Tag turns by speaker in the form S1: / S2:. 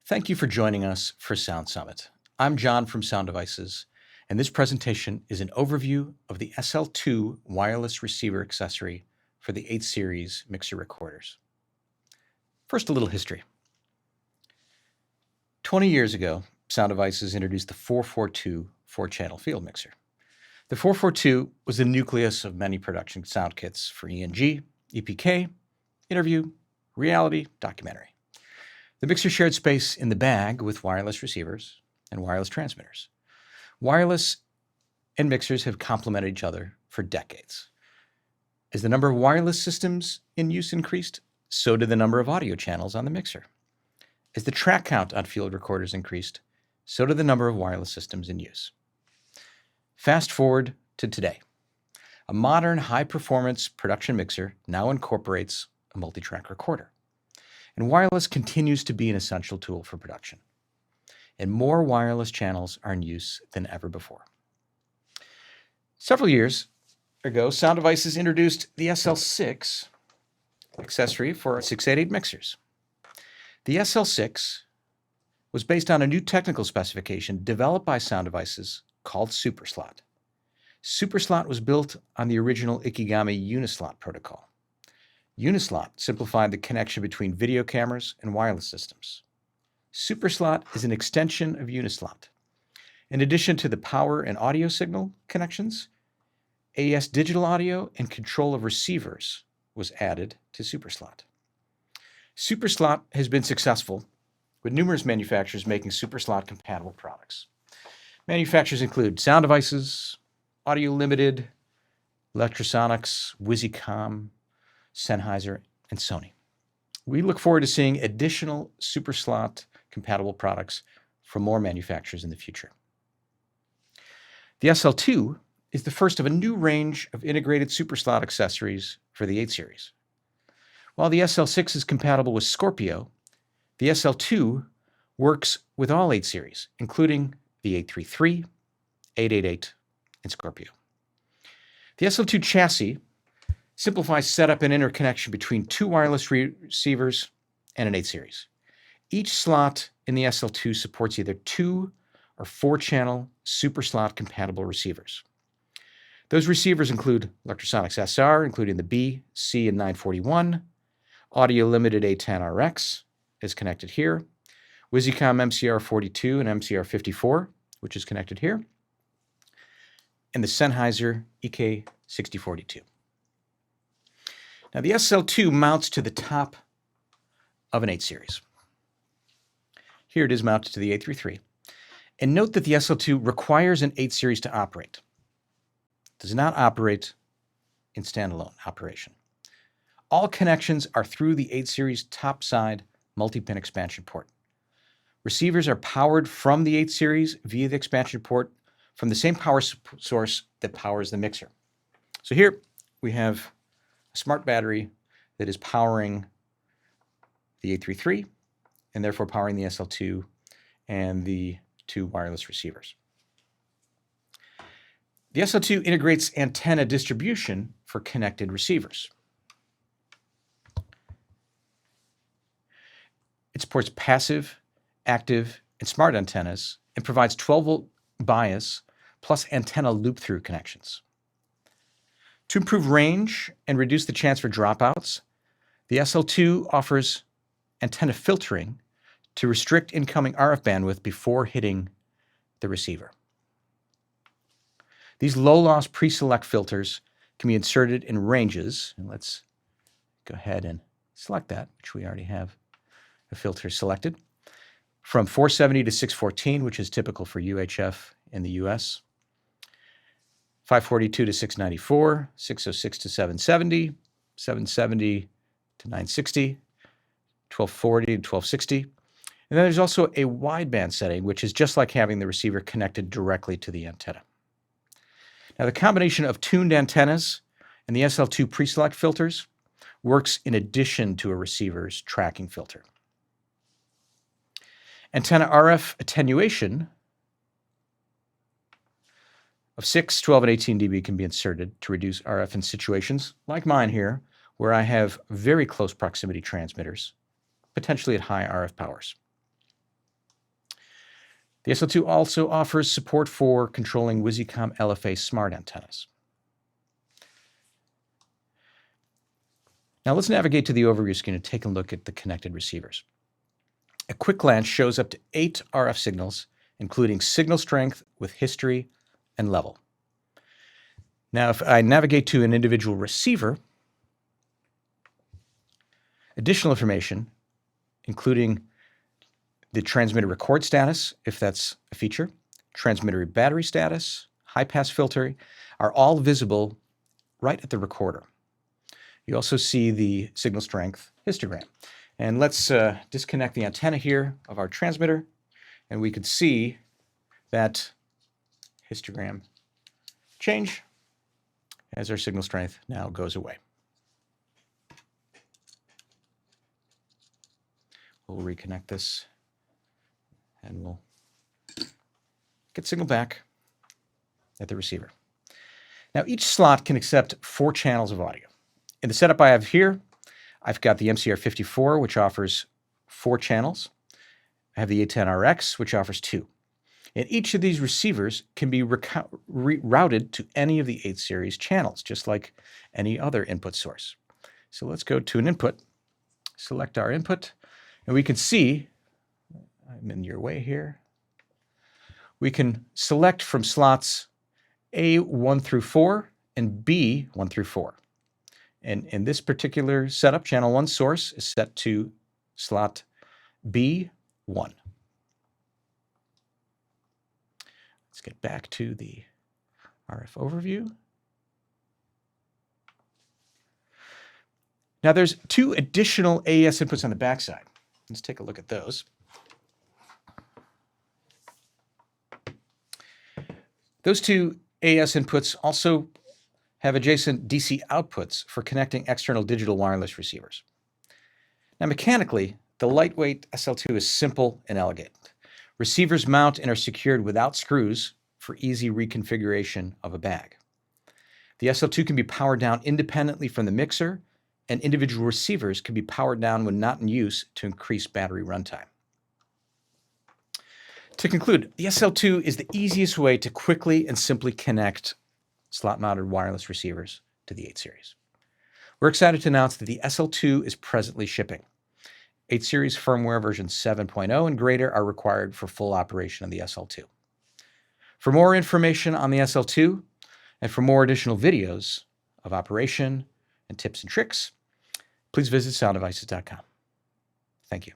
S1: Thank you for joining us for Sound Summit. I'm John from Sound Devices, and this presentation is an overview of the SL-2 wireless receiver accessory for the 8 series mixer recorders. First, a little history. 20 years ago, Sound Devices introduced the 442 4-channel field mixer. The 442 was the nucleus of many production sound kits for ENG, EPK, interview, reality, documentary. The mixer shared space in the bag with wireless receivers and wireless transmitters. Wireless and mixers have complemented each other for decades. As the number of wireless systems in use increased, so did the number of audio channels on the mixer. As the track count on field recorders increased, so did the number of wireless systems in use. Fast forward to today. A modern high-performance production mixer now incorporates a multi-track recorder. And wireless continues to be an essential tool for production. And more wireless channels are in use than ever before. Several years ago, Sound Devices introduced the SL-6 accessory for 688 mixers. The SL-6 was based on a new technical specification developed by Sound Devices called Superslot. Superslot was built on the original Ikegami Unislot protocol. Unislot simplified the connection between video cameras and wireless systems. Superslot is an extension of Unislot. In addition to the power and audio signal connections, AES digital audio and control of receivers was added to Superslot. Superslot has been successful, with numerous manufacturers making Superslot compatible products. Manufacturers include Sound Devices, Audio Limited, Electrosonics, Wizicom, Sennheiser, and Sony. We look forward to seeing additional Superslot compatible products from more manufacturers in the future. The SL-2 is the first of a new range of integrated Superslot accessories for the 8 series. While the SL-6 is compatible with Scorpio, the SL-2 works with all 8 series, including the 833, 888, and Scorpio. The SL-2 chassis simplifies setup and interconnection between 2 wireless receivers and an 8 series. Each slot in the SL-2 supports either 2 or 4-channel Superslot compatible receivers. Those receivers include Electrosonics SR, including the B, C, and 941, Audio Limited A10RX is connected here, Wizicom MCR42 and MCR54, which is connected here, and the Sennheiser EK6042. Now, the SL-2 mounts to the top of an 8 series. Here it is mounted to the 833. And note that the SL-2 requires an 8 series to operate. It does not operate in standalone operation. All connections are through the 8 series top side multi-pin expansion port. Receivers are powered from the 8 series via the expansion port from the same power source that powers the mixer. So here we have a smart battery that is powering the 833 and therefore powering the SL-2 and the 2 wireless receivers. The SL-2 integrates antenna distribution for connected receivers. It supports passive, active, and smart antennas and provides 12-volt bias plus antenna loop-through connections. To improve range and reduce the chance for dropouts, the SL-2 offers antenna filtering to restrict incoming RF bandwidth before hitting the receiver. These low-loss pre-select filters can be inserted in ranges, and let's go ahead and select that, which we already have a filter selected, from 470 to 614, which is typical for UHF in the US, 542 to 694, 606 to 770, 770 to 960, 1240 to 1260. And then there's also a wideband setting, which is just like having the receiver connected directly to the antenna. Now, the combination of tuned antennas and the SL-2 pre-select filters works in addition to a receiver's tracking filter. Antenna RF attenuation of 6, 12, and 18 dB can be inserted to reduce RF in situations like mine here, where I have very close proximity transmitters, potentially at high RF powers. The SL-2 also offers support for controlling Wisicom LFA smart antennas. Now let's navigate to the overview screen and take a look at the connected receivers. A quick glance shows up to 8 RF signals, including signal strength with history and level. Now, if I navigate to an individual receiver, additional information, including the transmitter record status, if that's a feature, transmitter battery status, high-pass filter, are all visible right at the recorder. You also see the signal strength histogram. And let's disconnect the antenna here of our transmitter, and we could see that histogram change as our signal strength now goes away. We'll reconnect this, and we'll get signal back at the receiver. Now, each slot can accept 4 channels of audio. In the setup I have here, I've got the MCR54, which offers 4 channels. I have the A10RX, which offers 2. And each of these receivers can be routed to any of the 8 series channels, just like any other input source. So let's go to an input, select our input, and we can see, I'm in your way here, we can select from slots A1 through 4 and B1 through 4. And in this particular setup, channel 1 source is set to slot B1. Let's get back to the RF overview. Now there's 2 additional AES inputs on the backside. Let's take a look at those. Those 2 AES inputs also have adjacent DC outputs for connecting external digital wireless receivers. Now mechanically, the lightweight SL-2 is simple and elegant. Receivers mount and are secured without screws for easy reconfiguration of a bag. The SL-2 can be powered down independently from the mixer, and individual receivers can be powered down when not in use to increase battery runtime. To conclude, the SL-2 is the easiest way to quickly and simply connect slot-mounted wireless receivers to the 8 series. We're excited to announce that the SL-2 is presently shipping. 8 series firmware version 7.0 and greater are required for full operation of the SL-2. For more information on the SL-2 and for more additional videos of operation and tips and tricks, please visit sounddevices.com. Thank you.